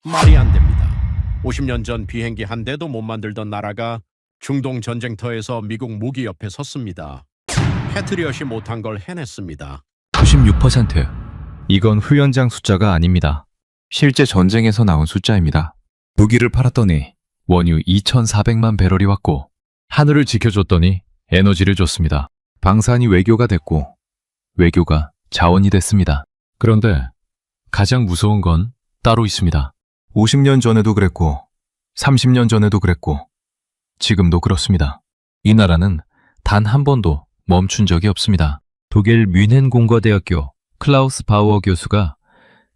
말이 안 됩니다. 50년 전 비행기 한 대도 못 만들던 나라가 중동 전쟁터에서 미국 무기 옆에 섰습니다. 패트리엇이 못한 걸 해냈습니다. 96%. 이건 후연장 숫자가 아닙니다. 실제 전쟁에서 나온 숫자입니다. 무기를 팔았더니 원유 2,400만 배럴이 왔고, 하늘을 지켜줬더니 에너지를 줬습니다. 방산이 외교가 됐고, 외교가 자원이 됐습니다. 그런데 가장 무서운 건 따로 있습니다. 50년 전에도 그랬고, 30년 전에도 그랬고, 지금도 그렇습니다. 이 나라는 단 한 번도 멈춘 적이 없습니다. 독일 뮌헨 공과대학교 클라우스 바우어 교수가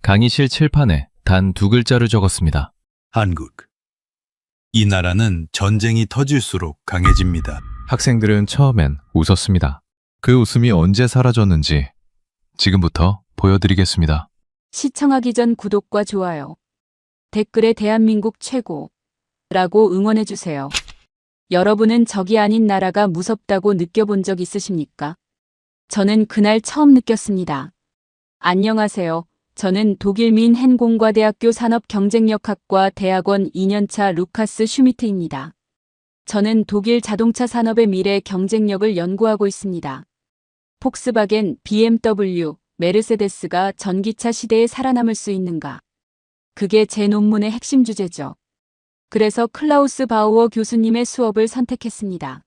강의실 칠판에 단 두 글자를 적었습니다. 한국. 이 나라는 전쟁이 터질수록 강해집니다. 학생들은 처음엔 웃었습니다. 그 웃음이 언제 사라졌는지 지금부터 보여드리겠습니다. 시청하기 전 구독과 좋아요, 댓글에 대한민국 최고라고 응원해주세요. 여러분은 적이 아닌 나라가 무섭다고 느껴본 적 있으십니까? 저는 그날 처음 느꼈습니다. 안녕하세요. 저는 독일 뮌헨 공과대학교 산업경쟁력학과 대학원 2년차 루카스 슈미트입니다. 저는 독일 자동차 산업의 미래 경쟁력을 연구하고 있습니다. 폭스바겐, BMW, 메르세데스가 전기차 시대에 살아남을 수 있는가? 그게 제 논문의 핵심 주제죠. 그래서 클라우스 바우어 교수님의 수업을 선택했습니다.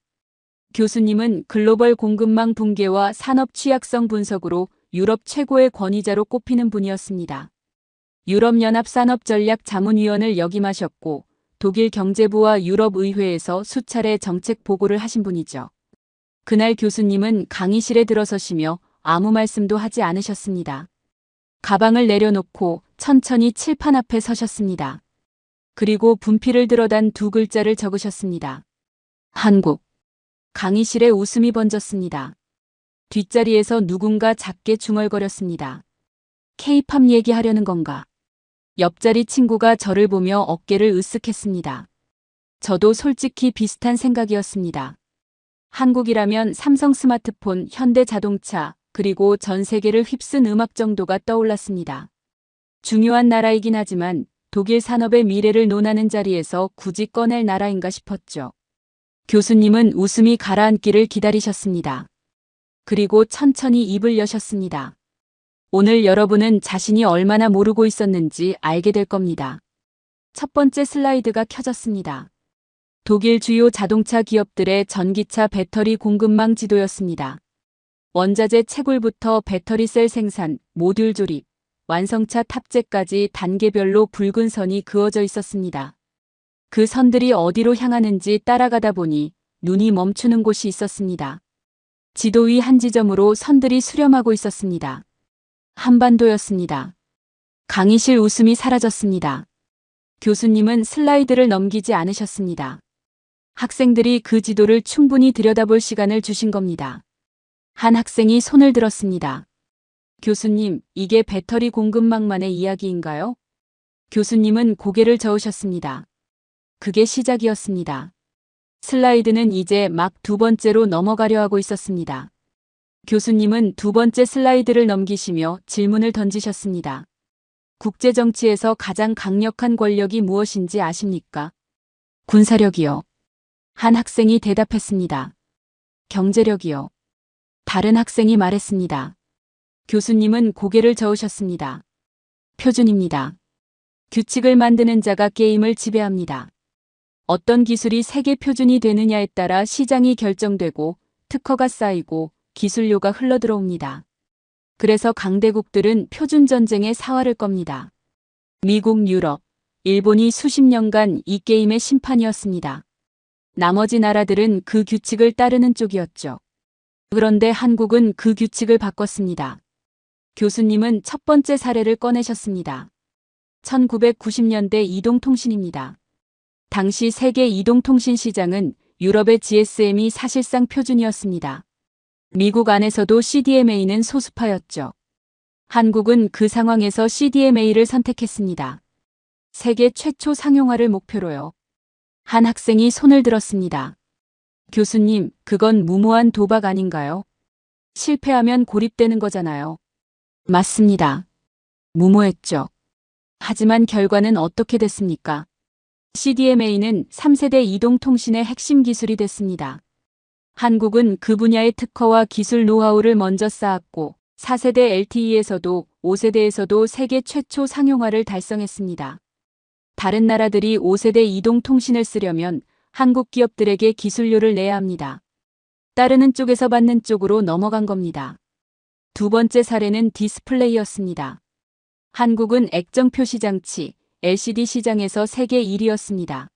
교수님은 글로벌 공급망 붕괴와 산업 취약성 분석으로 유럽 최고의 권위자로 꼽히는 분이었습니다. 유럽연합 산업전략자문위원을 역임하셨고, 독일 경제부와 유럽의회에서 수차례 정책 보고를 하신 분이죠. 그날 교수님은 강의실에 들어서시며 아무 말씀도 하지 않으셨습니다. 가방을 내려놓고 천천히 칠판 앞에 서셨습니다. 그리고 분필을 들어단 두 글자를 적으셨습니다. 한국. 강의실에 웃음이 번졌습니다. 뒷자리에서 누군가 작게 중얼거렸습니다. K-팝 얘기하려는 건가? 옆자리 친구가 저를 보며 어깨를 으쓱했습니다. 저도 솔직히 비슷한 생각이었습니다. 한국이라면 삼성 스마트폰, 현대 자동차, 그리고 전 세계를 휩쓴 음악 정도가 떠올랐습니다. 중요한 나라이긴 하지만 독일 산업의 미래를 논하는 자리에서 굳이 꺼낼 나라인가 싶었죠. 교수님은 웃음이 가라앉기를 기다리셨습니다. 그리고 천천히 입을 여셨습니다. 오늘 여러분은 자신이 얼마나 모르고 있었는지 알게 될 겁니다. 첫 번째 슬라이드가 켜졌습니다. 독일 주요 자동차 기업들의 전기차 배터리 공급망 지도였습니다. 원자재 채굴부터 배터리 셀 생산, 모듈 조립, 완성차 탑재까지 단계별로 붉은 선이 그어져 있었습니다. 그 선들이 어디로 향하는지 따라가다 보니 눈이 멈추는 곳이 있었습니다. 지도 위 한 지점으로 선들이 수렴하고 있었습니다. 한반도였습니다. 강의실 웃음이 사라졌습니다. 교수님은 슬라이드를 넘기지 않으셨습니다. 학생들이 그 지도를 충분히 들여다볼 시간을 주신 겁니다. 한 학생이 손을 들었습니다. 교수님, 이게 배터리 공급망만의 이야기인가요? 교수님은 고개를 저으셨습니다. 그게 시작이었습니다. 슬라이드는 이제 막 두 번째로 넘어가려 하고 있었습니다. 교수님은 두 번째 슬라이드를 넘기시며 질문을 던지셨습니다. 국제정치에서 가장 강력한 권력이 무엇인지 아십니까? 군사력이요. 한 학생이 대답했습니다. 경제력이요. 다른 학생이 말했습니다. 교수님은 고개를 저으셨습니다. 표준입니다. 규칙을 만드는 자가 게임을 지배합니다. 어떤 기술이 세계 표준이 되느냐에 따라 시장이 결정되고 특허가 쌓이고 기술료가 흘러들어옵니다. 그래서 강대국들은 표준 전쟁의 사활을 겁니다. 미국, 유럽, 일본이 수십 년간 이 게임의 심판이었습니다. 나머지 나라들은 그 규칙을 따르는 쪽이었죠. 그런데 한국은 그 규칙을 바꿨습니다. 교수님은 첫 번째 사례를 꺼내셨습니다. 1990년대 이동통신입니다. 당시 세계 이동통신 시장은 유럽의 GSM이 사실상 표준이었습니다. 미국 안에서도 CDMA는 소수파였죠. 한국은 그 상황에서 CDMA를 선택했습니다. 세계 최초 상용화를 목표로요. 한 학생이 손을 들었습니다. 교수님, 그건 무모한 도박 아닌가요? 실패하면 고립되는 거잖아요. 맞습니다. 무모했죠. 하지만 결과는 어떻게 됐습니까? CDMA는 3세대 이동통신의 핵심 기술이 됐습니다. 한국은 그 분야의 특허와 기술 노하우를 먼저 쌓았고 4세대 LTE에서도 5세대에서도 세계 최초 상용화를 달성했습니다. 다른 나라들이 5세대 이동통신을 쓰려면 한국 기업들에게 기술료를 내야 합니다. 따르는 쪽에서 받는 쪽으로 넘어간 겁니다. 두 번째 사례는 디스플레이였습니다. 한국은 액정 표시 장치, LCD 시장에서 세계 1위였습니다.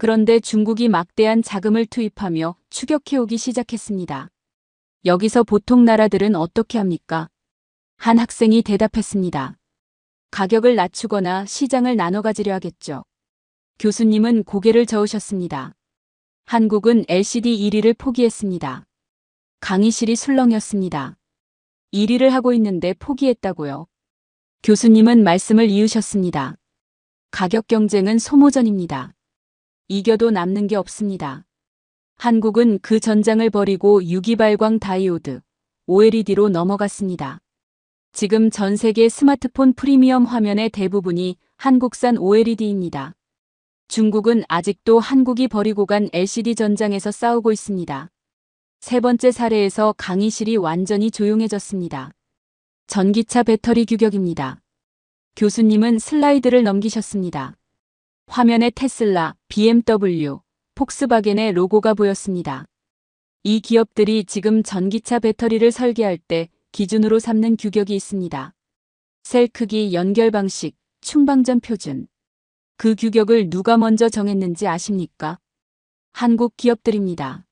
그런데 중국이 막대한 자금을 투입하며 추격해오기 시작했습니다. 여기서 보통 나라들은 어떻게 합니까? 한 학생이 대답했습니다. 가격을 낮추거나 시장을 나눠 가지려 하겠죠. 교수님은 고개를 저으셨습니다. 한국은 LCD 1위를 포기했습니다. 강의실이 술렁였습니다. 1위를 하고 있는데 포기했다고요. 교수님은 말씀을 이으셨습니다. 가격 경쟁은 소모전입니다. 이겨도 남는 게 없습니다. 한국은 그 전장을 버리고 유기발광 다이오드, OLED로 넘어갔습니다. 지금 전 세계 스마트폰 프리미엄 화면의 대부분이 한국산 OLED입니다. 중국은 아직도 한국이 버리고 간 LCD 전장에서 싸우고 있습니다. 세 번째 사례에서 강의실이 완전히 조용해졌습니다. 전기차 배터리 규격입니다. 교수님은 슬라이드를 넘기셨습니다. 화면에 테슬라, BMW, 폭스바겐의 로고가 보였습니다. 이 기업들이 지금 전기차 배터리를 설계할 때 기준으로 삼는 규격이 있습니다. 셀 크기, 연결 방식, 충방전 표준. 그 규격을 누가 먼저 정했는지 아십니까? 한국 기업들입니다.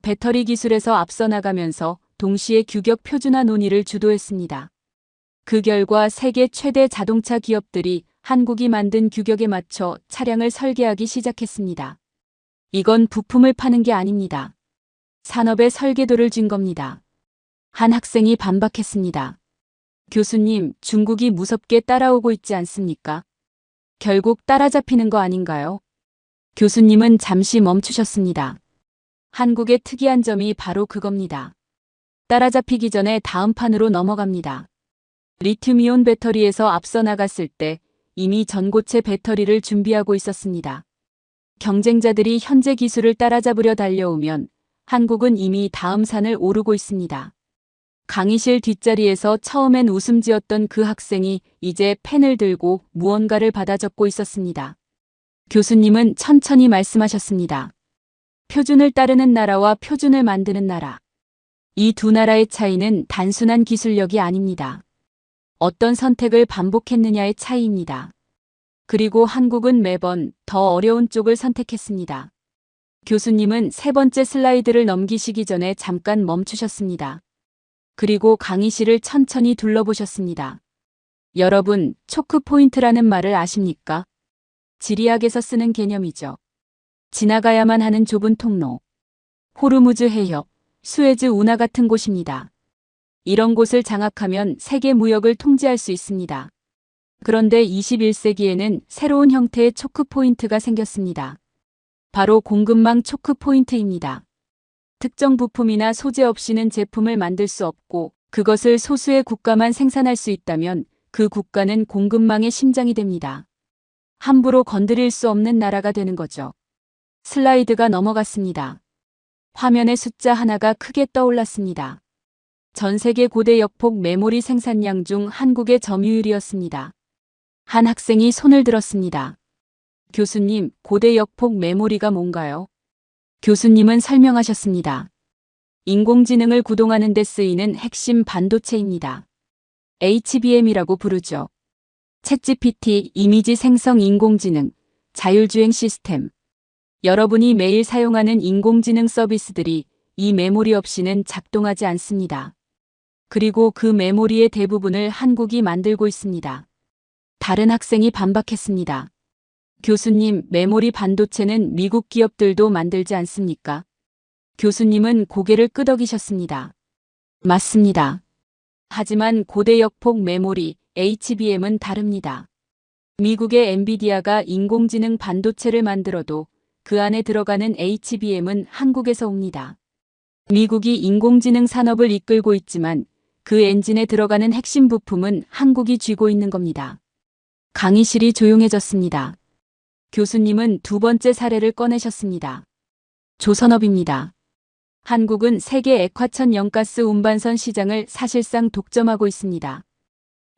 배터리 기술에서 앞서 나가면서 동시에 규격 표준화 논의를 주도했습니다. 그 결과 세계 최대 자동차 기업들이 한국이 만든 규격에 맞춰 차량을 설계하기 시작했습니다. 이건 부품을 파는 게 아닙니다. 산업의 설계도를 준 겁니다. 한 학생이 반박했습니다. 교수님, 중국이 무섭게 따라오고 있지 않습니까? 결국 따라잡히는 거 아닌가요? 교수님은 잠시 멈추셨습니다. 한국의 특이한 점이 바로 그겁니다. 따라잡히기 전에 다음 판으로 넘어갑니다. 리튬이온 배터리에서 앞서 나갔을 때 이미 전고체 배터리를 준비하고 있었습니다. 경쟁자들이 현재 기술을 따라잡으려 달려오면 한국은 이미 다음 산을 오르고 있습니다. 강의실 뒷자리에서 처음엔 웃음 지었던 그 학생이 이제 펜을 들고 무언가를 받아 적고 있었습니다. 교수님은 천천히 말씀하셨습니다. 표준을 따르는 나라와 표준을 만드는 나라. 이 두 나라의 차이는 단순한 기술력이 아닙니다. 어떤 선택을 반복했느냐의 차이입니다. 그리고 한국은 매번 더 어려운 쪽을 선택했습니다. 교수님은 세 번째 슬라이드를 넘기시기 전에 잠깐 멈추셨습니다. 그리고 강의실을 천천히 둘러보셨습니다. 여러분, 초크 포인트라는 말을 아십니까? 지리학에서 쓰는 개념이죠. 지나가야만 하는 좁은 통로. 호르무즈 해협, 수에즈 운하 같은 곳입니다. 이런 곳을 장악하면 세계 무역을 통제할 수 있습니다. 그런데 21세기에는 새로운 형태의 초크 포인트가 생겼습니다. 바로 공급망 초크 포인트입니다. 특정 부품이나 소재 없이는 제품을 만들 수 없고 그것을 소수의 국가만 생산할 수 있다면 그 국가는 공급망의 심장이 됩니다. 함부로 건드릴 수 없는 나라가 되는 거죠. 슬라이드가 넘어갔습니다. 화면에 숫자 하나가 크게 떠올랐습니다. 전 세계 고대 역폭 메모리 생산량 중 한국의 점유율이었습니다. 한 학생이 손을 들었습니다. 교수님, 고대 역폭 메모리가 뭔가요? 교수님은 설명하셨습니다. 인공지능을 구동하는 데 쓰이는 핵심 반도체입니다. HBM이라고 부르죠. 챗GPT, 이미지 생성 인공지능, 자율주행 시스템. 여러분이 매일 사용하는 인공지능 서비스들이 이 메모리 없이는 작동하지 않습니다. 그리고 그 메모리의 대부분을 한국이 만들고 있습니다. 다른 학생이 반박했습니다. 교수님, 메모리 반도체는 미국 기업들도 만들지 않습니까? 교수님은 고개를 끄덕이셨습니다. 맞습니다. 하지만 고대 역폭 메모리, HBM은 다릅니다. 미국의 엔비디아가 인공지능 반도체를 만들어도 그 안에 들어가는 HBM은 한국에서 옵니다. 미국이 인공지능 산업을 이끌고 있지만 그 엔진에 들어가는 핵심 부품은 한국이 쥐고 있는 겁니다. 강의실이 조용해졌습니다. 교수님은 두 번째 사례를 꺼내셨습니다. 조선업입니다. 한국은 세계 액화천연가스 운반선 시장을 사실상 독점하고 있습니다.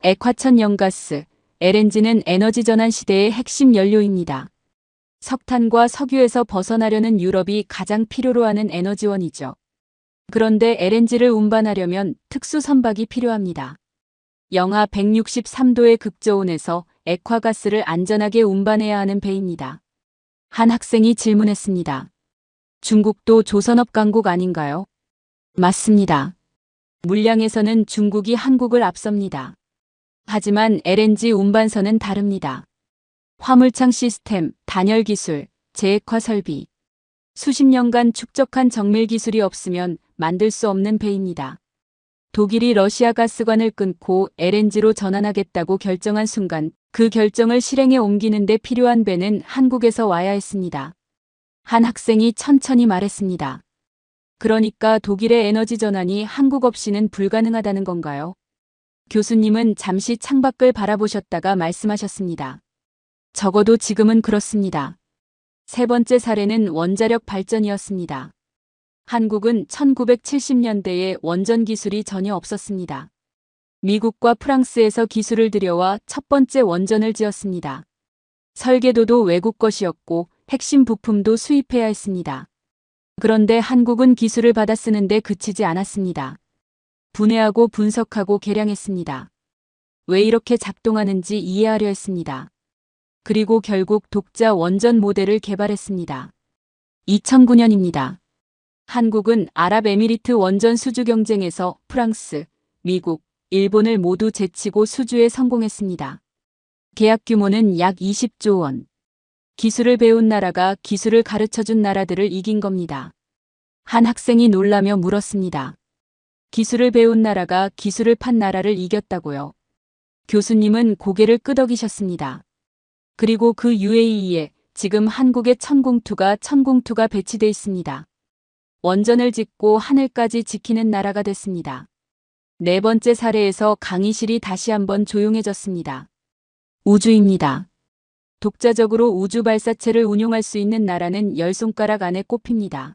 액화천연가스, LNG는 에너지 전환 시대의 핵심 연료입니다. 석탄과 석유에서 벗어나려는 유럽이 가장 필요로 하는 에너지원이죠. 그런데 LNG를 운반하려면 특수 선박이 필요합니다. 영하 163도의 극저온에서 액화가스를 안전하게 운반해야 하는 배입니다. 한 학생이 질문했습니다. 중국도 조선업 강국 아닌가요? 맞습니다. 물량에서는 중국이 한국을 앞섭니다. 하지만 LNG 운반선은 다릅니다. 화물창 시스템, 단열 기술, 재액화 설비. 수십 년간 축적한 정밀 기술이 없으면 만들 수 없는 배입니다. 독일이 러시아 가스관을 끊고 LNG로 전환하겠다고 결정한 순간 그 결정을 실행에 옮기는 데 필요한 배는 한국에서 와야 했습니다. 한 학생이 천천히 말했습니다. 그러니까 독일의 에너지 전환이 한국 없이는 불가능하다는 건가요? 교수님은 잠시 창밖을 바라보셨다가 말씀하셨습니다. 적어도 지금은 그렇습니다. 세 번째 사례는 원자력 발전이었습니다. 한국은 1970년대에 원전 기술이 전혀 없었습니다. 미국과 프랑스에서 기술을 들여와 첫 번째 원전을 지었습니다. 설계도도 외국 것이었고 핵심 부품도 수입해야 했습니다. 그런데 한국은 기술을 받아 쓰는데 그치지 않았습니다. 분해하고 분석하고 개량했습니다. 왜 이렇게 작동하는지 이해하려 했습니다. 그리고 결국 독자 원전 모델을 개발했습니다. 2009년입니다. 한국은 아랍에미리트 원전 수주 경쟁에서 프랑스, 미국, 일본을 모두 제치고 수주에 성공했습니다. 계약 규모는 약 20조 원. 기술을 배운 나라가 기술을 가르쳐준 나라들을 이긴 겁니다. 한 학생이 놀라며 물었습니다. 기술을 배운 나라가 기술을 판 나라를 이겼다고요. 교수님은 고개를 끄덕이셨습니다. 그리고 그 UAE에 지금 한국의 천공투가 배치돼 있습니다. 원전을 짓고 하늘까지 지키는 나라가 됐습니다. 네 번째 사례에서 강의실이 다시 한번 조용해졌습니다. 우주입니다. 독자적으로 우주 발사체를 운용할 수 있는 나라는 10손가락 안에 꼽힙니다.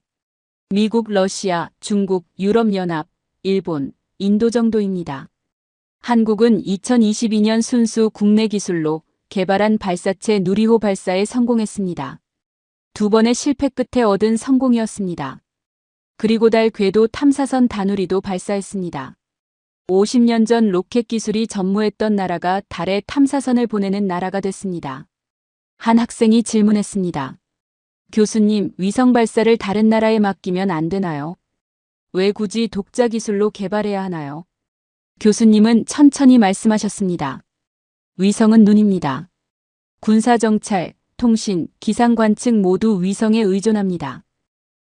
미국, 러시아, 중국, 유럽연합, 일본, 인도 정도입니다. 한국은 2022년 순수 국내 기술로 개발한 발사체 누리호 발사에 성공했습니다. 두 번의 실패 끝에 얻은 성공이었습니다. 그리고 달 궤도 탐사선 다누리도 발사했습니다. 50년 전 로켓 기술이 전무했던 나라가 달에 탐사선을 보내는 나라가 됐습니다. 한 학생이 질문했습니다. 교수님, 위성 발사를 다른 나라에 맡기면 안 되나요? 왜 굳이 독자 기술로 개발해야 하나요? 교수님은 천천히 말씀하셨습니다. 위성은 눈입니다. 군사정찰, 통신, 기상관측 모두 위성에 의존합니다.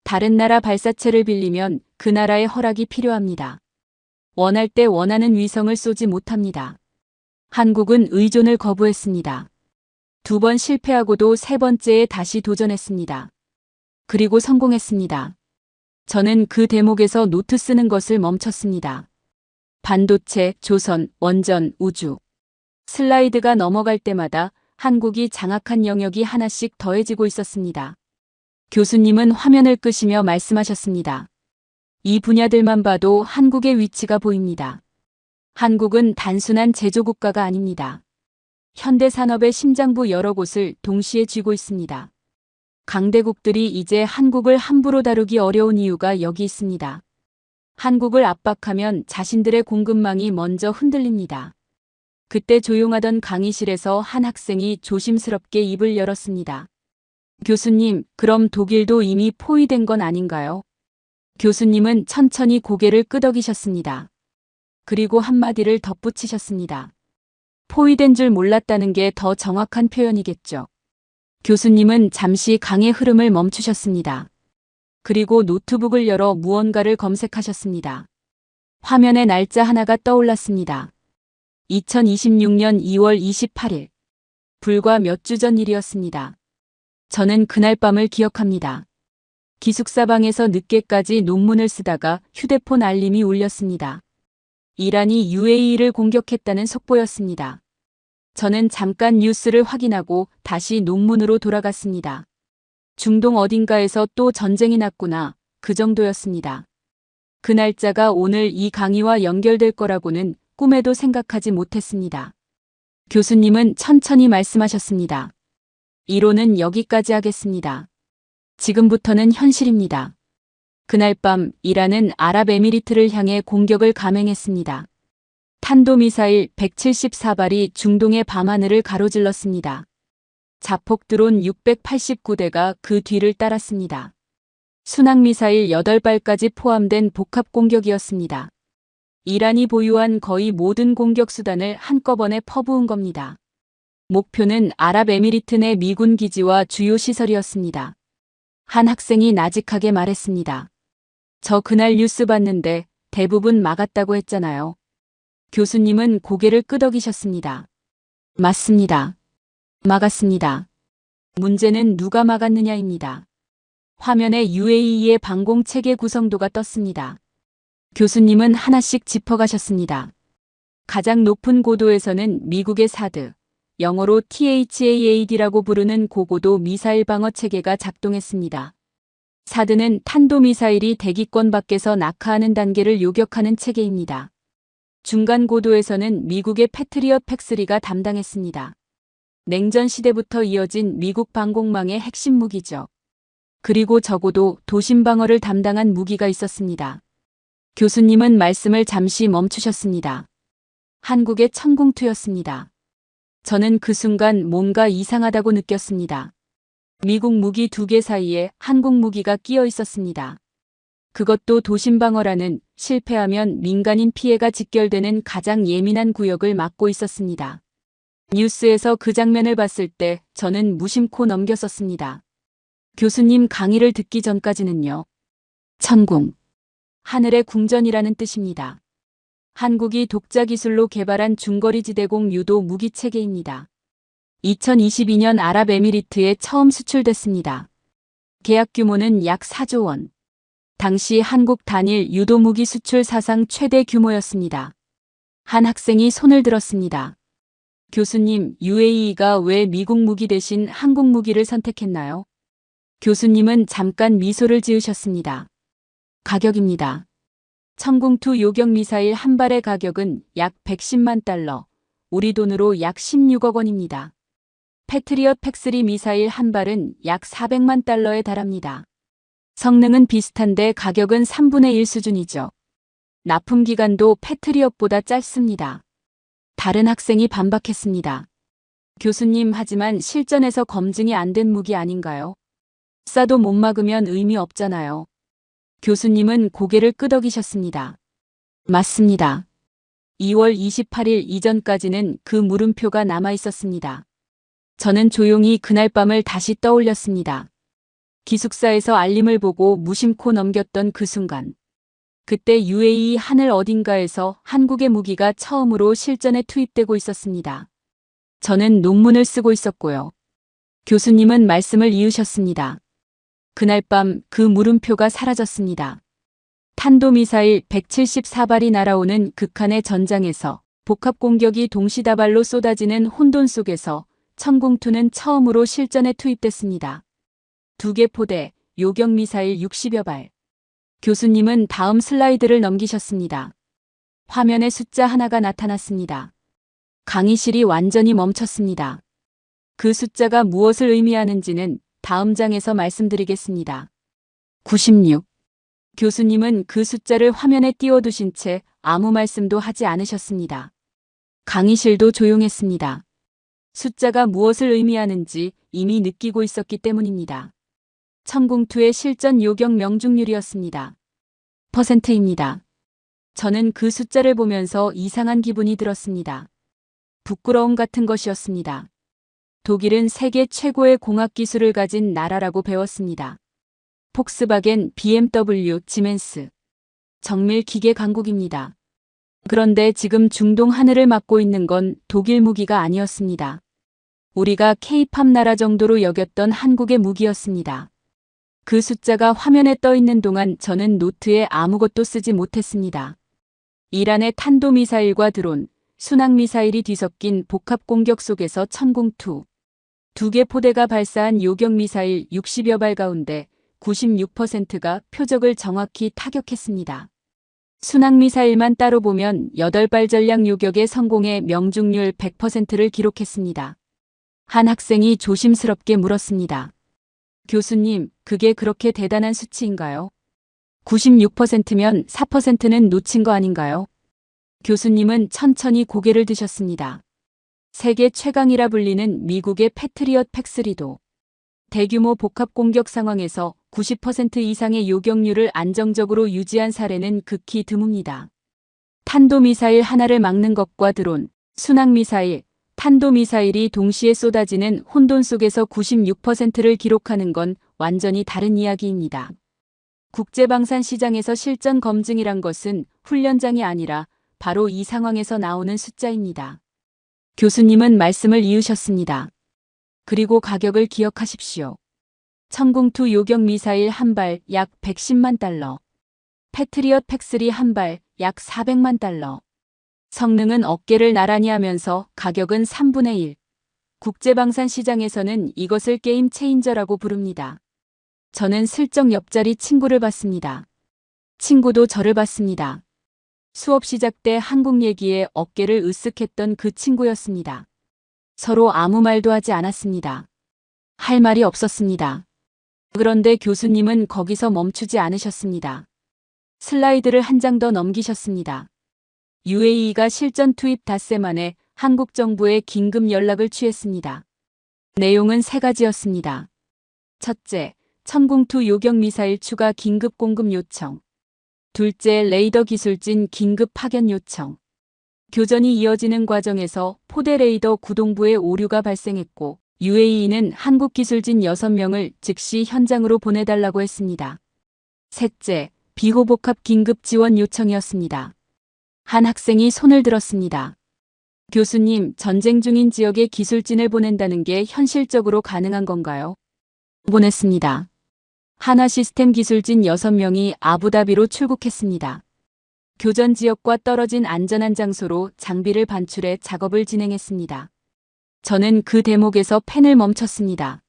다른 나라 발사체를 빌리면 그 나라의 허락이 필요합니다. 원할 때 원하는 위성을 쏘지 못합니다. 한국은 의존을 거부했습니다. 두 번 실패하고도 세 번째에 다시 도전했습니다. 그리고 성공했습니다. 저는 그 대목에서 노트 쓰는 것을 멈췄습니다. 반도체, 조선, 원전, 우주. 슬라이드가 넘어갈 때마다 한국이 장악한 영역이 하나씩 더해지고 있었습니다. 교수님은 화면을 끄시며 말씀하셨습니다. 이 분야들만 봐도 한국의 위치가 보입니다. 한국은 단순한 제조국가가 아닙니다. 현대산업의 심장부 여러 곳을 동시에 쥐고 있습니다. 강대국들이 이제 한국을 함부로 다루기 어려운 이유가 여기 있습니다. 한국을 압박하면 자신들의 공급망이 먼저 흔들립니다. 그때 조용하던 강의실에서 한 학생이 조심스럽게 입을 열었습니다. 교수님, 그럼 독일도 이미 포위된 건 아닌가요? 교수님은 천천히 고개를 끄덕이셨습니다. 그리고 한마디를 덧붙이셨습니다. 포위된 줄 몰랐다는 게 더 정확한 표현이겠죠. 교수님은 잠시 강의 흐름을 멈추셨습니다. 그리고 노트북을 열어 무언가를 검색하셨습니다. 화면에 날짜 하나가 떠올랐습니다. 2026년 2월 28일. 불과 몇 주 전 일이었습니다. 저는 그날 밤을 기억합니다. 기숙사방에서 늦게까지 논문을 쓰다가 휴대폰 알림이 울렸습니다. 이란이 UAE를 공격했다는 속보였습니다. 저는 잠깐 뉴스를 확인하고 다시 논문으로 돌아갔습니다. 중동 어딘가에서 또 전쟁이 났구나. 그 정도였습니다. 그 날짜가 오늘 이 강의와 연결될 거라고는 꿈에도 생각하지 못했습니다. 교수님은 천천히 말씀하셨습니다. 이론은 여기까지 하겠습니다. 지금부터는 현실입니다. 그날 밤 이란은 아랍에미리트를 향해 공격을 감행했습니다. 탄도미사일 174발이 중동의 밤하늘을 가로질렀습니다. 자폭 드론 689대가 그 뒤를 따랐습니다. 순항미사일 8발까지 포함된 복합 공격이었습니다. 이란이 보유한 거의 모든 공격 수단을 한꺼번에 퍼부은 겁니다. 목표는 아랍에미리트 내 미군 기지와 주요 시설이었습니다. 한 학생이 나직하게 말했습니다. 저 그날 뉴스 봤는데 대부분 막았다고 했잖아요. 교수님은 고개를 끄덕이셨습니다. 맞습니다. 막았습니다. 문제는 누가 막았느냐입니다. 화면에 UAE의 방공체계 구성도가 떴습니다. 교수님은 하나씩 짚어가셨습니다. 가장 높은 고도에서는 미국의 사드, 영어로 THAAD라고 부르는 고고도 미사일 방어 체계가 작동했습니다. 사드는 탄도미사일이 대기권 밖에서 낙하하는 단계를 요격하는 체계입니다. 중간 고도에서는 미국의 패트리엇 팩3가 담당했습니다. 냉전 시대부터 이어진 미국 방공망의 핵심 무기죠. 그리고 적어도 도심 방어를 담당한 무기가 있었습니다. 교수님은 말씀을 잠시 멈추셨습니다. 한국의 천궁투였습니다. 저는 그 순간 뭔가 이상하다고 느꼈습니다. 미국 무기 2개 사이에 한국 무기가 끼어 있었습니다. 그것도 도심 방어라는 실패하면 민간인 피해가 직결되는 가장 예민한 구역을 맡고 있었습니다. 뉴스에서 그 장면을 봤을 때 저는 무심코 넘겼었습니다. 교수님 강의를 듣기 전까지는요. 천궁. 하늘의 궁전이라는 뜻입니다. 한국이 독자 기술로 개발한 중거리 지대공 유도 무기 체계입니다. 2022년 아랍에미리트에 처음 수출됐습니다. 계약 규모는 약 4조 원. 당시 한국 단일 유도 무기 수출 사상 최대 규모였습니다. 한 학생이 손을 들었습니다. 교수님, UAE가 왜 미국 무기 대신 한국 무기를 선택했나요? 교수님은 잠깐 미소를 지으셨습니다. 가격입니다. 천궁2 요격 미사일 한 발의 가격은 약 110만 달러, 우리 돈으로 약 16억 원입니다. 패트리엇 팩3 미사일 한 발은 약 400만 달러에 달합니다. 성능은 비슷한데 가격은 3분의 1 수준이죠. 납품 기간도 패트리엇보다 짧습니다. 다른 학생이 반박했습니다. 교수님, 하지만 실전에서 검증이 안 된 무기 아닌가요? 쏴도 못 막으면 의미 없잖아요. 교수님은 고개를 끄덕이셨습니다. 맞습니다. 2월 28일 이전까지는 그 물음표가 남아 있었습니다. 저는 조용히 그날 밤을 다시 떠올렸습니다. 기숙사에서 알림을 보고 무심코 넘겼던 그 순간. 그때 UAE 하늘 어딘가에서 한국의 무기가 처음으로 실전에 투입되고 있었습니다. 저는 논문을 쓰고 있었고요. 교수님은 말씀을 이으셨습니다. 그날 밤 그 물음표가 사라졌습니다. 탄도미사일 174발이 날아오는 극한의 전장에서 복합 공격이 동시다발로 쏟아지는 혼돈 속에서 천궁2는 처음으로 실전에 투입됐습니다. 2개 포대, 요격 미사일 60여 발. 교수님은 다음 슬라이드를 넘기셨습니다. 화면에 숫자 하나가 나타났습니다. 강의실이 완전히 멈췄습니다. 그 숫자가 무엇을 의미하는지는 다음 장에서 말씀드리겠습니다. 96. 교수님은 그 숫자를 화면에 띄워두신 채 아무 말씀도 하지 않으셨습니다. 강의실도 조용했습니다. 숫자가 무엇을 의미하는지 이미 느끼고 있었기 때문입니다. 천궁2의 실전 요격 명중률이었습니다. %입니다. 저는 그 숫자를 보면서 이상한 기분이 들었습니다. 부끄러움 같은 것이었습니다. 독일은 세계 최고의 공학 기술을 가진 나라라고 배웠습니다. 폭스바겐, BMW, 지멘스. 정밀 기계 강국입니다. 그런데 지금 중동 하늘을 맡고 있는 건 독일 무기가 아니었습니다. 우리가 K-팝 나라 정도로 여겼던 한국의 무기였습니다. 그 숫자가 화면에 떠 있는 동안 저는 노트에 아무것도 쓰지 못했습니다. 이란의 탄도미사일과 드론, 순항미사일이 뒤섞인 복합 공격 속에서 천궁2. 2개 포대가 발사한 요격미사일 60여 발 가운데 96%가 표적을 정확히 타격했습니다. 순항미사일만 따로 보면 8발 전략 요격의 성공의 명중률 100%를 기록했습니다. 한 학생이 조심스럽게 물었습니다. 교수님, 그게 그렇게 대단한 수치인가요? 96%면 4%는 놓친 거 아닌가요? 교수님은 천천히 고개를 드셨습니다. 세계 최강이라 불리는 미국의 패트리엇 팩3도 대규모 복합 공격 상황에서 90% 이상의 요격률을 안정적으로 유지한 사례는 극히 드뭅니다. 탄도미사일 하나를 막는 것과 드론, 순항미사일, 탄도미사일이 동시에 쏟아지는 혼돈 속에서 96%를 기록하는 건 완전히 다른 이야기입니다. 국제방산 시장에서 실전 검증이란 것은 훈련장이 아니라 바로 이 상황에서 나오는 숫자입니다. 교수님은 말씀을 이으셨습니다. 그리고 가격을 기억하십시오. 천궁2 요격 미사일 한 발 약 110만 달러. 패트리엇 팩3 한 발 약 400만 달러. 성능은 어깨를 나란히 하면서 가격은 3분의 1. 국제방산 시장에서는 이것을 게임 체인저라고 부릅니다. 저는 슬쩍 옆자리 친구를 봤습니다. 친구도 저를 봤습니다. 수업 시작 때 한국 얘기에 어깨를 으쓱했던 그 친구였습니다. 서로 아무 말도 하지 않았습니다. 할 말이 없었습니다. 그런데 교수님은 거기서 멈추지 않으셨습니다. 슬라이드를 한 장 더 넘기셨습니다. UAE가 실전 투입 닷새 만에 한국 정부에 긴급 연락을 취했습니다. 내용은 3가지였습니다. 첫째, 천궁2 요격 미사일 추가 긴급 공급 요청. 둘째, 레이더 기술진 긴급 파견 요청. 교전이 이어지는 과정에서 포대 레이더 구동부에 오류가 발생했고 UAE는 한국 기술진 6명을 즉시 현장으로 보내달라고 했습니다. 셋째, 비호복합 긴급 지원 요청이었습니다. 한 학생이 손을 들었습니다. 교수님, 전쟁 중인 지역에 기술진을 보낸다는 게 현실적으로 가능한 건가요? 보냈습니다. 한화시스템 기술진 6명이 아부다비로 출국했습니다. 교전 지역과 떨어진 안전한 장소로 장비를 반출해 작업을 진행했습니다. 저는 그 대목에서 펜을 멈췄습니다.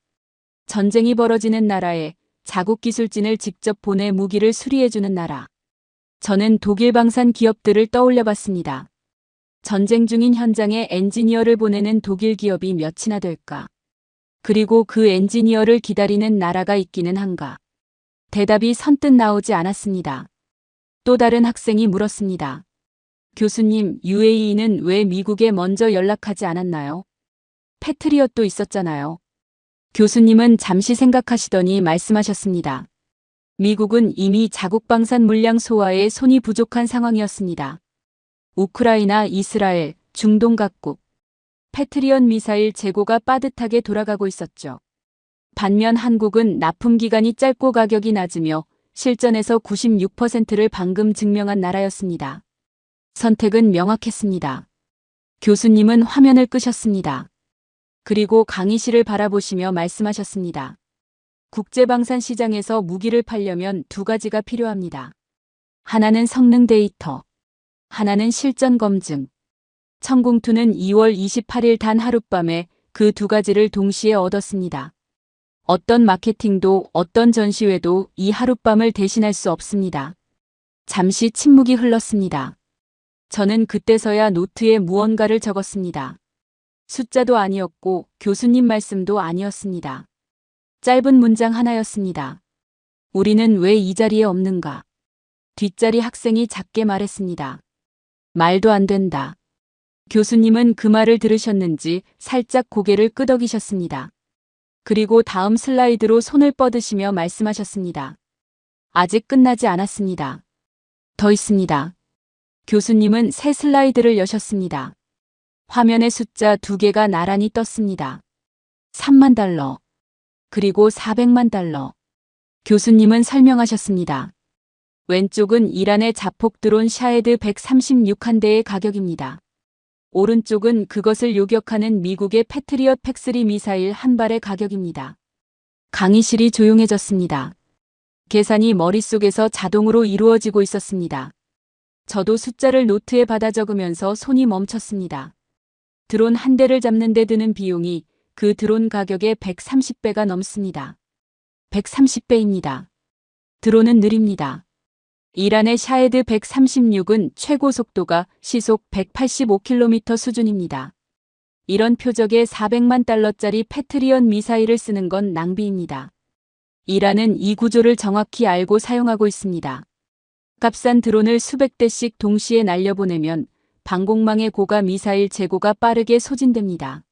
전쟁이 벌어지는 나라에 자국 기술진을 직접 보내 무기를 수리해주는 나라. 저는 독일 방산 기업들을 떠올려 봤습니다. 전쟁 중인 현장에 엔지니어를 보내는 독일 기업이 몇이나 될까? 그리고 그 엔지니어를 기다리는 나라가 있기는 한가? 대답이 선뜻 나오지 않았습니다. 또 다른 학생이 물었습니다. 교수님, UAE는 왜 미국에 먼저 연락하지 않았나요? 패트리엇도 있었잖아요. 교수님은 잠시 생각하시더니 말씀하셨습니다. 미국은 이미 자국 방산 물량 소화에 손이 부족한 상황이었습니다. 우크라이나, 이스라엘, 중동 각국. 패트리엇 미사일 재고가 빠듯하게 돌아가고 있었죠. 반면 한국은 납품 기간이 짧고 가격이 낮으며 실전에서 96%를 방금 증명한 나라였습니다. 선택은 명확했습니다. 교수님은 화면을 끄셨습니다. 그리고 강의실을 바라보시며 말씀하셨습니다. 국제방산 시장에서 무기를 팔려면 2가지가 필요합니다. 하나는 성능 데이터, 하나는 실전 검증. 천궁2는 2월 28일 단 하룻밤에 그 2가지를 동시에 얻었습니다. 어떤 마케팅도 어떤 전시회도 이 하룻밤을 대신할 수 없습니다. 잠시 침묵이 흘렀습니다. 저는 그때서야 노트에 무언가를 적었습니다. 숫자도 아니었고 교수님 말씀도 아니었습니다. 짧은 문장 하나였습니다. 우리는 왜 이 자리에 없는가? 뒷자리 학생이 작게 말했습니다. 말도 안 된다. 교수님은 그 말을 들으셨는지 살짝 고개를 끄덕이셨습니다. 그리고 다음 슬라이드로 손을 뻗으시며 말씀하셨습니다. 아직 끝나지 않았습니다. 더 있습니다. 교수님은 새 슬라이드를 여셨습니다. 화면에 숫자 2개가 나란히 떴습니다. 3만 달러. 그리고 400만 달러. 교수님은 설명하셨습니다. 왼쪽은 이란의 자폭 드론 샤헤드 136한대의 가격입니다. 오른쪽은 그것을 요격하는 미국의 패트리엇 팩3 미사일 한 발의 가격입니다. 강의실이 조용해졌습니다. 계산이 머릿속에서 자동으로 이루어지고 있었습니다. 저도 숫자를 노트에 받아 적으면서 손이 멈췄습니다. 드론 한 대를 잡는 데 드는 비용이 그 드론 가격의 130배가 넘습니다. 130배입니다. 드론은 느립니다. 이란의 샤헤드 136은 최고 속도가 시속 185km 수준입니다. 이런 표적의 400만 달러짜리 패트리언 미사일을 쓰는 건 낭비입니다. 이란은 이 구조를 정확히 알고 사용하고 있습니다. 값싼 드론을 수백 대씩 동시에 날려보내면 방공망의 고가 미사일 재고가 빠르게 소진됩니다.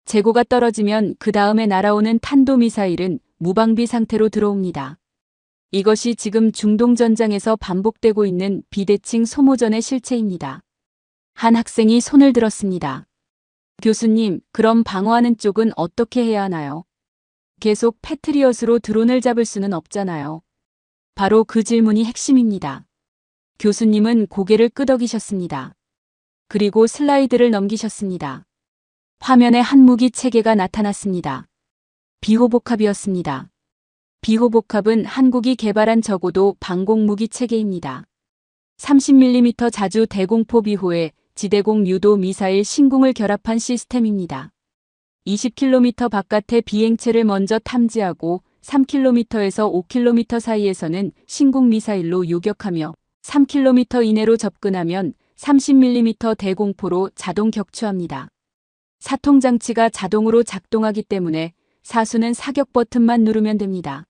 재고가 떨어지면 그 다음에 날아오는 탄도미사일은 무방비 상태로 들어옵니다. 이것이 지금 중동 전장에서 반복되고 있는 비대칭 소모전의 실체입니다. 한 학생이 손을 들었습니다. 교수님, 그럼 방어하는 쪽은 어떻게 해야 하나요? 계속 패트리엇으로 드론을 잡을 수는 없잖아요. 바로 그 질문이 핵심입니다. 교수님은 고개를 끄덕이셨습니다. 그리고 슬라이드를 넘기셨습니다. 화면에 한 무기 체계가 나타났습니다. 비호복합이었습니다. 비호복합은 한국이 개발한 적어도 방공무기 체계입니다. 30mm 자주 대공포 비호에 지대공 유도 미사일 신궁을 결합한 시스템입니다. 20km 바깥의 비행체를 먼저 탐지하고 3km에서 5km 사이에서는 신궁 미사일로 요격하며 3km 이내로 접근하면 30mm 대공포로 자동 격추합니다. 사통장치가 자동으로 작동하기 때문에 사수는 사격 버튼만 누르면 됩니다.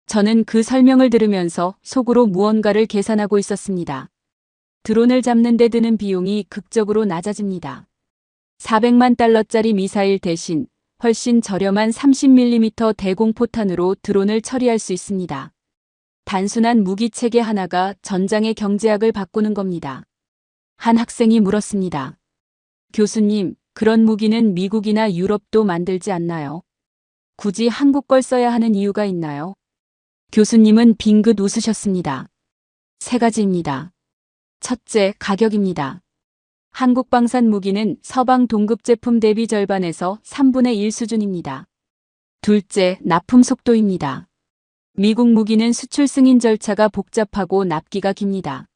저는 그 설명을 들으면서 속으로 무언가를 계산하고 있었습니다. 드론을 잡는 데 드는 비용이 극적으로 낮아집니다. 400만 달러짜리 미사일 대신 훨씬 저렴한 30mm 대공포탄으로 드론을 처리할 수 있습니다. 단순한 무기체계 하나가 전장의 경제학을 바꾸는 겁니다. 한 학생이 물었습니다. 교수님, 그런 무기는 미국이나 유럽도 만들지 않나요? 굳이 한국 걸 써야 하는 이유가 있나요? 교수님은 빙긋 웃으셨습니다. 3가지입니다. 첫째, 가격입니다. 한국 방산 무기는 서방 동급 제품 대비 절반에서 3분의 1 수준입니다. 둘째, 납품 속도입니다. 미국 무기는 수출 승인 절차가 복잡하고 납기가 깁니다.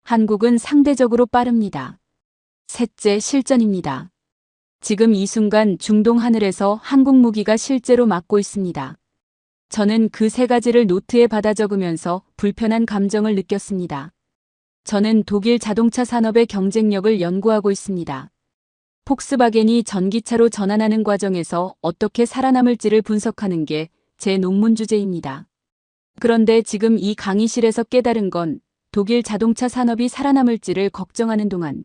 한국은 상대적으로 빠릅니다. 셋째, 실전입니다. 지금 이 순간 중동 하늘에서 한국 무기가 실제로 맞고 있습니다. 저는 그 3가지를 노트에 받아 적으면서 불편한 감정을 느꼈습니다. 저는 독일 자동차 산업의 경쟁력을 연구하고 있습니다. 폭스바겐이 전기차로 전환하는 과정에서 어떻게 살아남을지를 분석하는 게 제 논문 주제입니다. 그런데 지금 이 강의실에서 깨달은 건 독일 자동차 산업이 살아남을지를 걱정하는 동안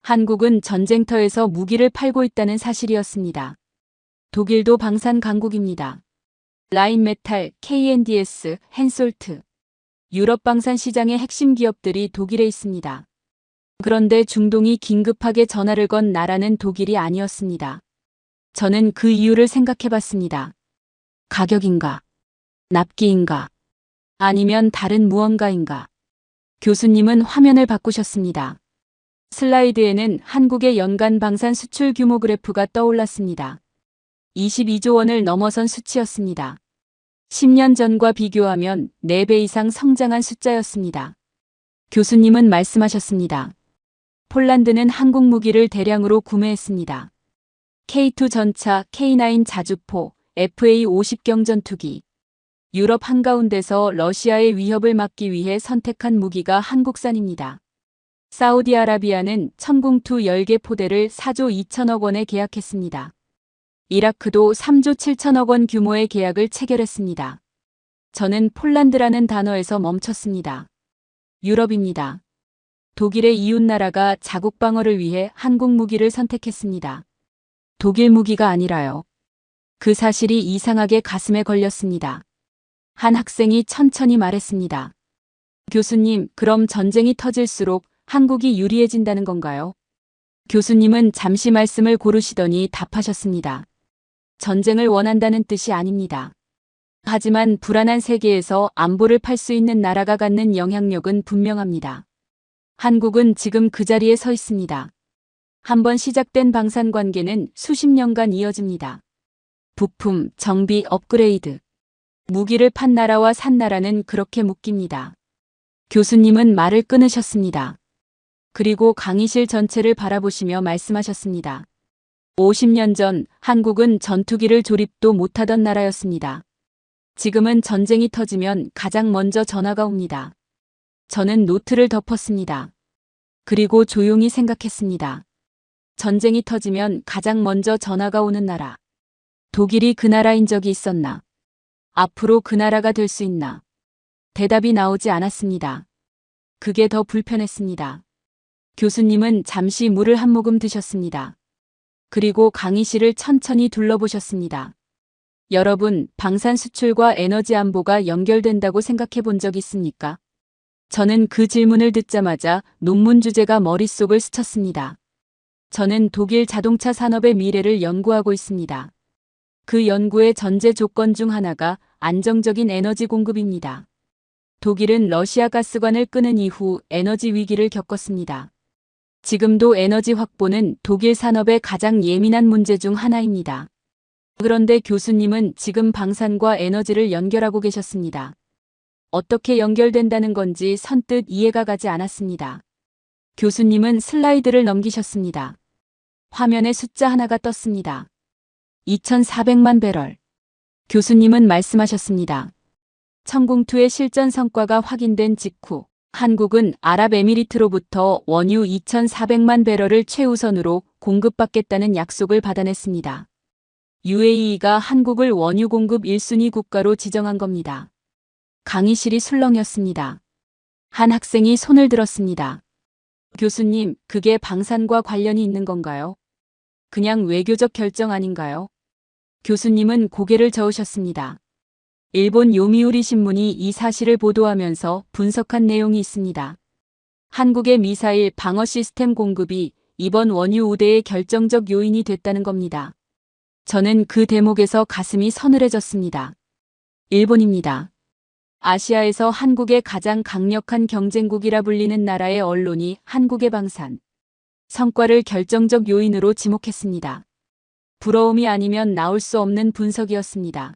한국은 전쟁터에서 무기를 팔고 있다는 사실이었습니다. 독일도 방산 강국입니다. 라인메탈, K&DS, 헨솔트. 유럽 방산 시장의 핵심 기업들이 독일에 있습니다. 그런데 중동이 긴급하게 전화를 건 나라는 독일이 아니었습니다. 저는 그 이유를 생각해봤습니다. 가격인가? 납기인가? 아니면 다른 무언가인가? 교수님은 화면을 바꾸셨습니다. 슬라이드에는 한국의 연간 방산 수출 규모 그래프가 떠올랐습니다. 22조 원을 넘어선 수치였습니다. 10년 전과 비교하면 4배 이상 성장한 숫자였습니다. 교수님은 말씀하셨습니다. 폴란드는 한국 무기를 대량으로 구매했습니다. K2 전차, K9 자주포, FA50 경전투기. 유럽 한가운데서 러시아의 위협을 막기 위해 선택한 무기가 한국산입니다. 사우디아라비아는 천궁2 10개 포대를 4조 2천억 원에 계약했습니다. 이라크도 3조 7천억 원 규모의 계약을 체결했습니다. 저는 폴란드라는 단어에서 멈췄습니다. 유럽입니다. 독일의 이웃나라가 자국 방어를 위해 한국 무기를 선택했습니다. 독일 무기가 아니라요. 그 사실이 이상하게 가슴에 걸렸습니다. 한 학생이 천천히 말했습니다. 교수님, 그럼 전쟁이 터질수록 한국이 유리해진다는 건가요? 교수님은 잠시 말씀을 고르시더니 답하셨습니다. 전쟁을 원한다는 뜻이 아닙니다. 하지만 불안한 세계에서 안보를 팔 수 있는 나라가 갖는 영향력은 분명합니다. 한국은 지금 그 자리에 서 있습니다. 한번 시작된 방산 관계는 수십 년간 이어집니다. 부품, 정비, 업그레이드. 무기를 판 나라와 산 나라는 그렇게 묶입니다. 교수님은 말을 끊으셨습니다. 그리고 강의실 전체를 바라보시며 말씀하셨습니다. 50년 전 한국은 전투기를 조립도 못하던 나라였습니다. 지금은 전쟁이 터지면 가장 먼저 전화가 옵니다. 저는 노트를 덮었습니다. 그리고 조용히 생각했습니다. 전쟁이 터지면 가장 먼저 전화가 오는 나라. 독일이 그 나라인 적이 있었나? 앞으로 그 나라가 될 수 있나? 대답이 나오지 않았습니다. 그게 더 불편했습니다. 교수님은 잠시 물을 한 모금 드셨습니다. 그리고 강의실을 천천히 둘러보셨습니다. 여러분, 방산 수출과 에너지 안보가 연결된다고 생각해 본 적 있습니까? 저는 그 질문을 듣자마자 논문 주제가 머릿속을 스쳤습니다. 저는 독일 자동차 산업의 미래를 연구하고 있습니다. 그 연구의 전제 조건 중 하나가 안정적인 에너지 공급입니다. 독일은 러시아 가스관을 끊은 이후 에너지 위기를 겪었습니다. 지금도 에너지 확보는 독일 산업의 가장 예민한 문제 중 하나입니다. 그런데 교수님은 지금 방산과 에너지를 연결하고 계셨습니다. 어떻게 연결된다는 건지 선뜻 이해가 가지 않았습니다. 교수님은 슬라이드를 넘기셨습니다. 화면에 숫자 하나가 떴습니다. 2,400만 배럴. 교수님은 말씀하셨습니다. 천공투의 실전 성과가 확인된 직후 한국은 아랍에미리트로부터 원유 2,400만 배럴을 최우선으로 공급받겠다는 약속을 받아냈습니다. UAE가 한국을 원유 공급 1순위 국가로 지정한 겁니다. 강의실이 술렁였습니다. 한 학생이 손을 들었습니다. 교수님, 그게 방산과 관련이 있는 건가요? 그냥 외교적 결정 아닌가요? 교수님은 고개를 저으셨습니다. 일본 요미우리 신문이 이 사실을 보도하면서 분석한 내용이 있습니다. 한국의 미사일 방어 시스템 공급이 이번 원유 우대의 결정적 요인이 됐다는 겁니다. 저는 그 대목에서 가슴이 서늘해졌습니다. 일본입니다. 아시아에서 한국의 가장 강력한 경쟁국이라 불리는 나라의 언론이 한국의 방산 성과를 결정적 요인으로 지목했습니다. 부러움이 아니면 나올 수 없는 분석이었습니다.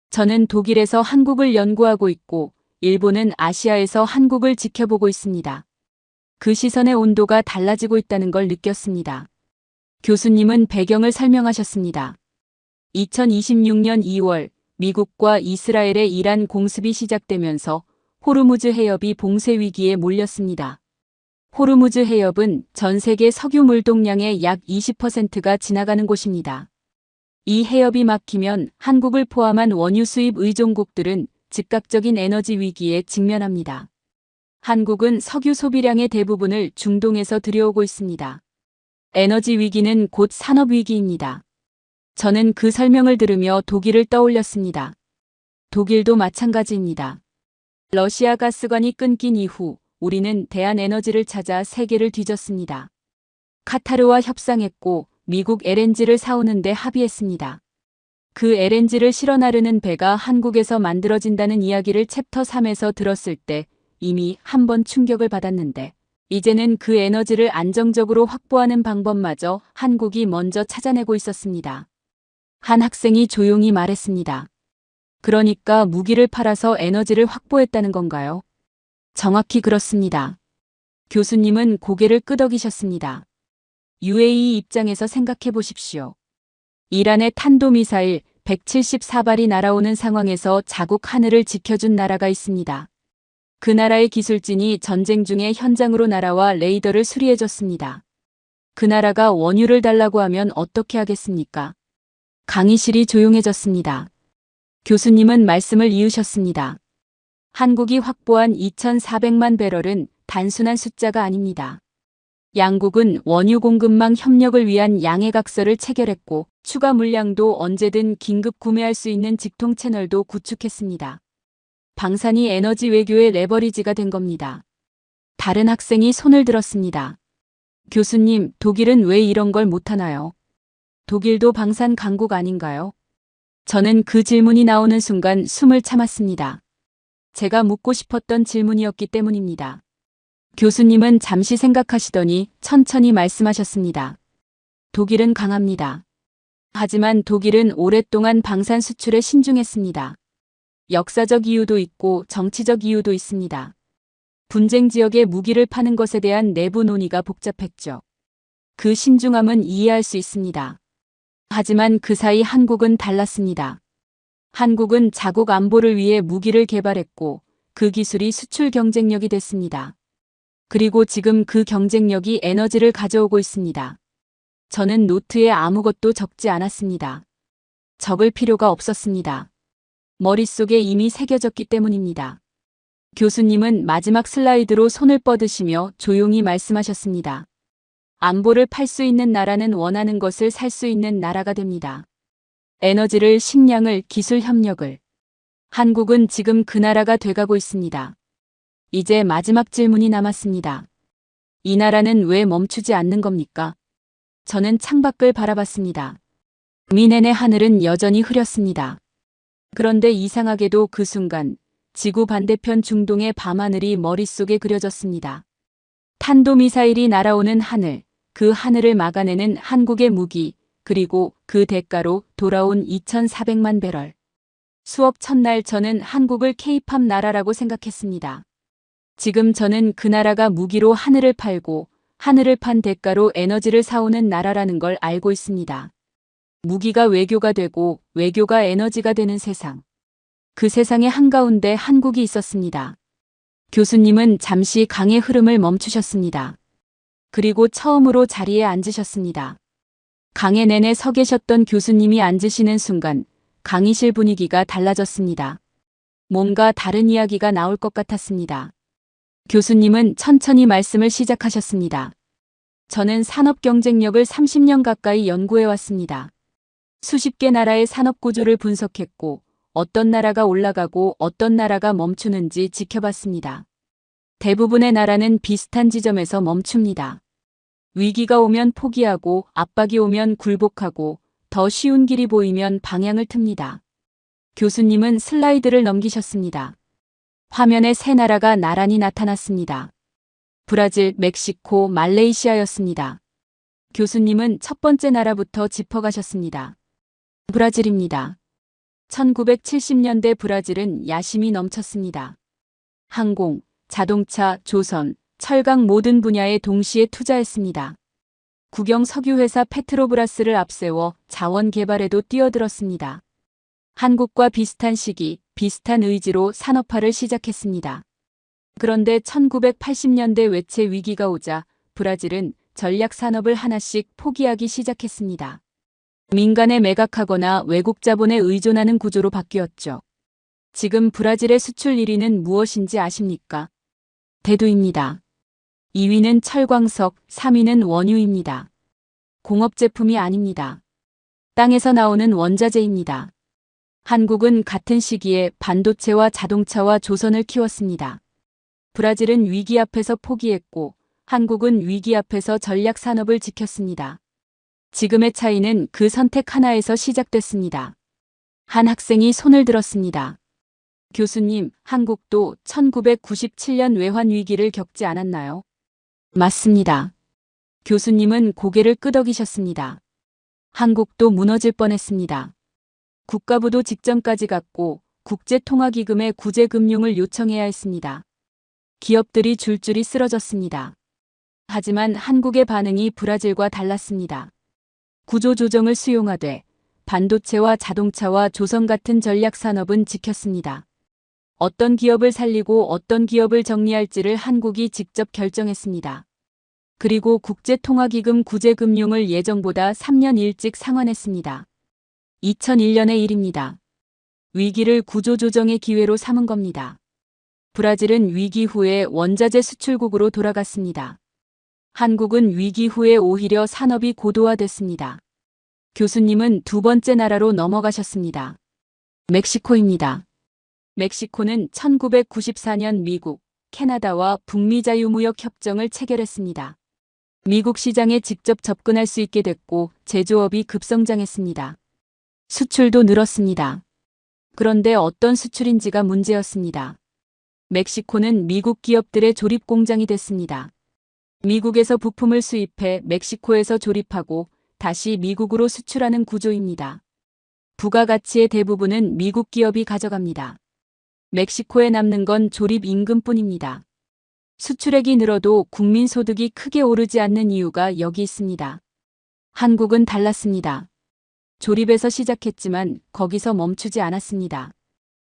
저는 독일에서 한국을 연구하고 있고 일본은 아시아에서 한국을 지켜보고 있습니다. 그 시선의 온도가 달라지고 있다는 걸 느꼈습니다. 교수님은 배경을 설명하셨습니다. 2026년 2월 미국과 이스라엘의 이란 공습이 시작되면서 호르무즈 해협이 봉쇄 위기에 몰렸습니다. 호르무즈 해협은 전 세계 석유 물동량의 약 20%가 지나가는 곳입니다. 이 해협이 막히면 한국을 포함한 원유 수입 의존국들은 즉각적인 에너지 위기에 직면합니다. 한국은 석유 소비량의 대부분을 중동에서 들여오고 있습니다. 에너지 위기는 곧 산업 위기입니다. 저는 그 설명을 들으며 독일을 떠올렸습니다. 독일도 마찬가지입니다. 러시아 가스관이 끊긴 이후 우리는 대한에너지를 찾아 세계를 뒤졌습니다. 카타르와 협상했고 미국 LNG를 사오는데 합의했습니다. 그 LNG를 실어 나르는 배가 한국에서 만들어진다는 이야기를 챕터 3에서 들었을 때 이미 한 번 충격을 받았는데 이제는 그 에너지를 안정적으로 확보하는 방법마저 한국이 먼저 찾아내고 있었습니다. 한 학생이 조용히 말했습니다. 그러니까 무기를 팔아서 에너지를 확보했다는 건가요? 정확히 그렇습니다. 교수님은 고개를 끄덕이셨습니다. UAE 입장에서 생각해 보십시오. 이란의 탄도미사일 174발이 날아오는 상황에서 자국 하늘을 지켜준 나라가 있습니다. 그 나라의 기술진이 전쟁 중에 현장으로 날아와 레이더를 수리해줬습니다. 그 나라가 원유를 달라고 하면 어떻게 하겠습니까? 강의실이 조용해졌습니다. 교수님은 말씀을 이으셨습니다. 한국이 확보한 2,400만 배럴은 단순한 숫자가 아닙니다. 양국은 원유 공급망 협력을 위한 양해각서를 체결했고 추가 물량도 언제든 긴급 구매할 수 있는 직통 채널도 구축했습니다. 방산이 에너지 외교의 레버리지가 된 겁니다. 다른 학생이 손을 들었습니다. 교수님, 독일은 왜 이런 걸 못하나요? 독일도 방산 강국 아닌가요? 저는 그 질문이 나오는 순간 숨을 참았습니다. 제가 묻고 싶었던 질문이었기 때문입니다. 교수님은 잠시 생각하시더니 천천히 말씀하셨습니다. 독일은 강합니다. 하지만 독일은 오랫동안 방산 수출에 신중했습니다. 역사적 이유도 있고 정치적 이유도 있습니다. 분쟁 지역에 무기를 파는 것에 대한 내부 논의가 복잡했죠. 그 신중함은 이해할 수 있습니다. 하지만 그 사이 한국은 달랐습니다. 한국은 자국 안보를 위해 무기를 개발했고 그 기술이 수출 경쟁력이 됐습니다. 그리고 지금 그 경쟁력이 에너지를 가져오고 있습니다. 저는 노트에 아무것도 적지 않았습니다. 적을 필요가 없었습니다. 머릿속에 이미 새겨졌기 때문입니다. 교수님은 마지막 슬라이드로 손을 뻗으시며 조용히 말씀하셨습니다. 안보를 팔 수 있는 나라는 원하는 것을 살 수 있는 나라가 됩니다. 에너지를, 식량을, 기술 협력을. 한국은 지금 그 나라가 돼가고 있습니다. 이제 마지막 질문이 남았습니다. 이 나라는 왜 멈추지 않는 겁니까? 저는 창밖을 바라봤습니다. 미넨의 하늘은 여전히 흐렸습니다. 그런데 이상하게도 그 순간 지구 반대편 중동의 밤하늘이 머릿속에 그려졌습니다. 탄도미사일이 날아오는 하늘, 그 하늘을 막아내는 한국의 무기, 그리고 그 대가로 돌아온 2,400만 배럴. 수업 첫날 저는 한국을 K-팝 나라라고 생각했습니다. 지금 저는 그 나라가 무기로 하늘을 팔고 하늘을 판 대가로 에너지를 사오는 나라라는 걸 알고 있습니다. 무기가 외교가 되고 외교가 에너지가 되는 세상. 그 세상의 한가운데 한국이 있었습니다. 교수님은 잠시 강의 흐름을 멈추셨습니다. 그리고 처음으로 자리에 앉으셨습니다. 강의 내내 서 계셨던 교수님이 앉으시는 순간 강의실 분위기가 달라졌습니다. 뭔가 다른 이야기가 나올 것 같았습니다. 교수님은 천천히 말씀을 시작하셨습니다. 저는 산업 경쟁력을 30년 가까이 연구해 왔습니다. 수십 개 나라의 산업 구조를 분석했고 어떤 나라가 올라가고 어떤 나라가 멈추는지 지켜봤습니다. 대부분의 나라는 비슷한 지점에서 멈춥니다. 위기가 오면 포기하고 압박이 오면 굴복하고 더 쉬운 길이 보이면 방향을 틉니다. 교수님은 슬라이드를 넘기셨습니다. 화면에 세 나라가 나란히 나타났습니다. 브라질, 멕시코, 말레이시아였습니다. 교수님은 첫 번째 나라부터 짚어가셨습니다. 브라질입니다. 1970년대 브라질은 야심이 넘쳤습니다. 항공, 자동차, 조선, 철강 모든 분야에 동시에 투자했습니다. 국영 석유회사 페트로브라스를 앞세워 자원 개발에도 뛰어들었습니다. 한국과 비슷한 시기, 비슷한 의지로 산업화를 시작했습니다. 그런데 1980년대 외채 위기가 오자 브라질은 전략 산업을 하나씩 포기하기 시작했습니다. 민간에 매각하거나 외국 자본에 의존하는 구조로 바뀌었죠. 지금 브라질의 수출 1위는 무엇인지 아십니까? 대두입니다. 2위는 철광석, 3위는 원유입니다. 공업 제품이 아닙니다. 땅에서 나오는 원자재입니다. 한국은 같은 시기에 반도체와 자동차와 조선을 키웠습니다. 브라질은 위기 앞에서 포기했고 한국은 위기 앞에서 전략 산업을 지켰습니다. 지금의 차이는 그 선택 하나에서 시작됐습니다. 한 학생이 손을 들었습니다. 교수님, 한국도 1997년 외환 위기를 겪지 않았나요? 맞습니다. 교수님은 고개를 끄덕이셨습니다. 한국도 무너질 뻔했습니다. 국가부도 직전까지 갔고 국제통화기금에 구제금융을 요청해야 했습니다. 기업들이 줄줄이 쓰러졌습니다. 하지만 한국의 반응이 브라질과 달랐습니다. 구조조정을 수용하되 반도체와 자동차와 조선 같은 전략 산업은 지켰습니다. 어떤 기업을 살리고 어떤 기업을 정리할지를 한국이 직접 결정했습니다. 그리고 국제통화기금 구제금융을 예정보다 3년 일찍 상환했습니다. 2001년의 일입니다. 위기를 구조조정의 기회로 삼은 겁니다. 브라질은 위기 후에 원자재 수출국으로 돌아갔습니다. 한국은 위기 후에 오히려 산업이 고도화됐습니다. 교수님은 두 번째 나라로 넘어가셨습니다. 멕시코입니다. 멕시코는 1994년 미국, 캐나다와 북미 자유무역 협정을 체결했습니다. 미국 시장에 직접 접근할 수 있게 됐고 제조업이 급성장했습니다. 수출도 늘었습니다. 그런데 어떤 수출인지가 문제였습니다. 멕시코는 미국 기업들의 조립 공장이 됐습니다. 미국에서 부품을 수입해 멕시코에서 조립하고 다시 미국으로 수출하는 구조입니다. 부가가치의 대부분은 미국 기업이 가져갑니다. 멕시코에 남는 건 조립 임금뿐입니다. 수출액이 늘어도 국민 소득이 크게 오르지 않는 이유가 여기 있습니다. 한국은 달랐습니다. 조립에서 시작했지만 거기서 멈추지 않았습니다.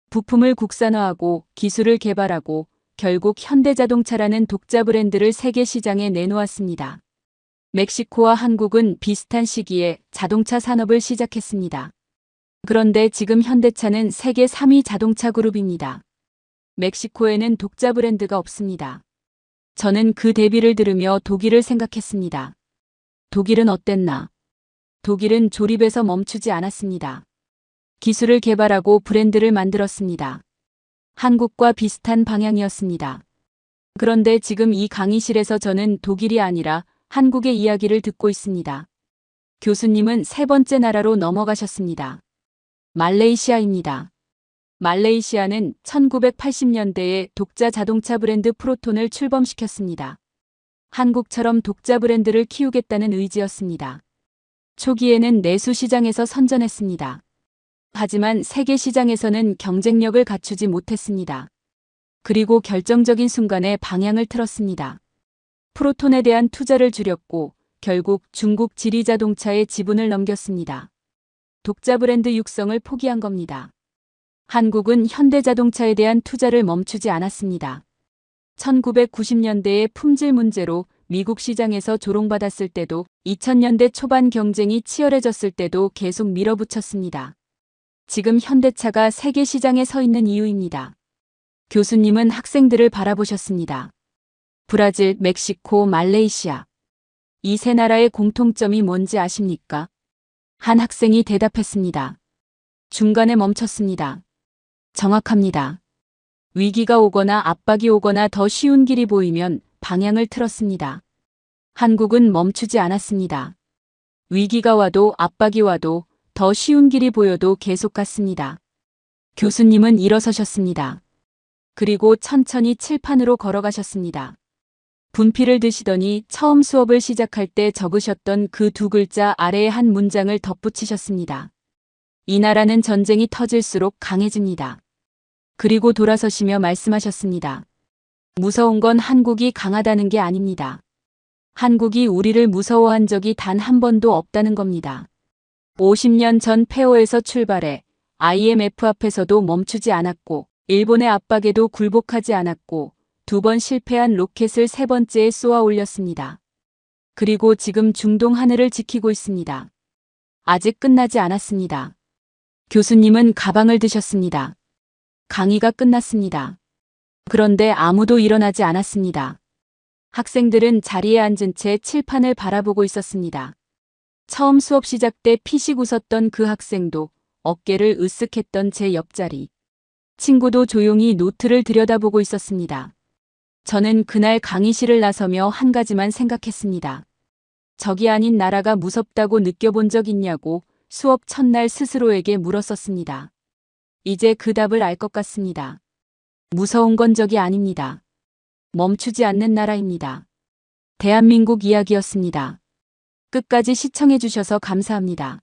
부품을 국산화하고 기술을 개발하고 결국 현대자동차라는 독자 브랜드를 세계 시장에 내놓았습니다. 멕시코와 한국은 비슷한 시기에 자동차 산업을 시작했습니다. 그런데 지금 현대차는 세계 3위 자동차 그룹입니다. 멕시코에는 독자 브랜드가 없습니다. 저는 그 대비를 들으며 독일을 생각했습니다. 독일은 어땠나? 독일은 조립에서 멈추지 않았습니다. 기술을 개발하고 브랜드를 만들었습니다. 한국과 비슷한 방향이었습니다. 그런데 지금 이 강의실에서 저는 독일이 아니라 한국의 이야기를 듣고 있습니다. 교수님은 세 번째 나라로 넘어가셨습니다. 말레이시아입니다. 말레이시아는 1980년대에 독자 자동차 브랜드 프로톤을 출범시켰습니다. 한국처럼 독자 브랜드를 키우겠다는 의지였습니다. 초기에는 내수 시장에서 선전했습니다. 하지만 세계 시장에서는 경쟁력을 갖추지 못했습니다. 그리고 결정적인 순간에 방향을 틀었습니다. 프로톤에 대한 투자를 줄였고 결국 중국 지리자동차에 지분을 넘겼습니다. 독자 브랜드 육성을 포기한 겁니다. 한국은 현대자동차에 대한 투자를 멈추지 않았습니다. 1990년대의 품질 문제로 미국 시장에서 조롱받았을 때도 2000년대 초반 경쟁이 치열해졌을 때도 계속 밀어붙였습니다. 지금 현대차가 세계 시장에 서 있는 이유입니다. 교수님은 학생들을 바라보셨습니다. 브라질, 멕시코, 말레이시아. 이 세 나라의 공통점이 뭔지 아십니까? 한 학생이 대답했습니다. 중간에 멈췄습니다. 정확합니다. 위기가 오거나 압박이 오거나 더 쉬운 길이 보이면 방향을 틀었습니다. 한국은 멈추지 않았습니다. 위기가 와도 압박이 와도 더 쉬운 길이 보여도 계속 갔습니다. 교수님은 일어서셨습니다. 그리고 천천히 칠판으로 걸어가셨습니다. 분필을 드시더니 처음 수업을 시작할 때 적으셨던 그 두 글자 아래에 한 문장을 덧붙이셨습니다. 이 나라는 전쟁이 터질수록 강해집니다. 그리고 돌아서시며 말씀하셨습니다. 무서운 건 한국이 강하다는 게 아닙니다. 한국이 우리를 무서워한 적이 단 한 번도 없다는 겁니다. 50년 전 폐허에서 출발해 IMF 앞에서도 멈추지 않았고 일본의 압박에도 굴복하지 않았고 2번 실패한 로켓을 세 번째에 쏘아 올렸습니다. 그리고 지금 중동 하늘을 지키고 있습니다. 아직 끝나지 않았습니다. 교수님은 가방을 드셨습니다. 강의가 끝났습니다. 그런데 아무도 일어나지 않았습니다. 학생들은 자리에 앉은 채 칠판을 바라보고 있었습니다. 처음 수업 시작 때 피식 웃었던 그 학생도 어깨를 으쓱했던 제 옆자리. 친구도 조용히 노트를 들여다보고 있었습니다. 저는 그날 강의실을 나서며 한 가지만 생각했습니다. 적이 아닌 나라가 무섭다고 느껴본 적 있냐고 수업 첫날 스스로에게 물었었습니다. 이제 그 답을 알 것 같습니다. 무서운 건 적이 아닙니다. 멈추지 않는 나라입니다. 대한민국 이야기였습니다. 끝까지 시청해 주셔서 감사합니다.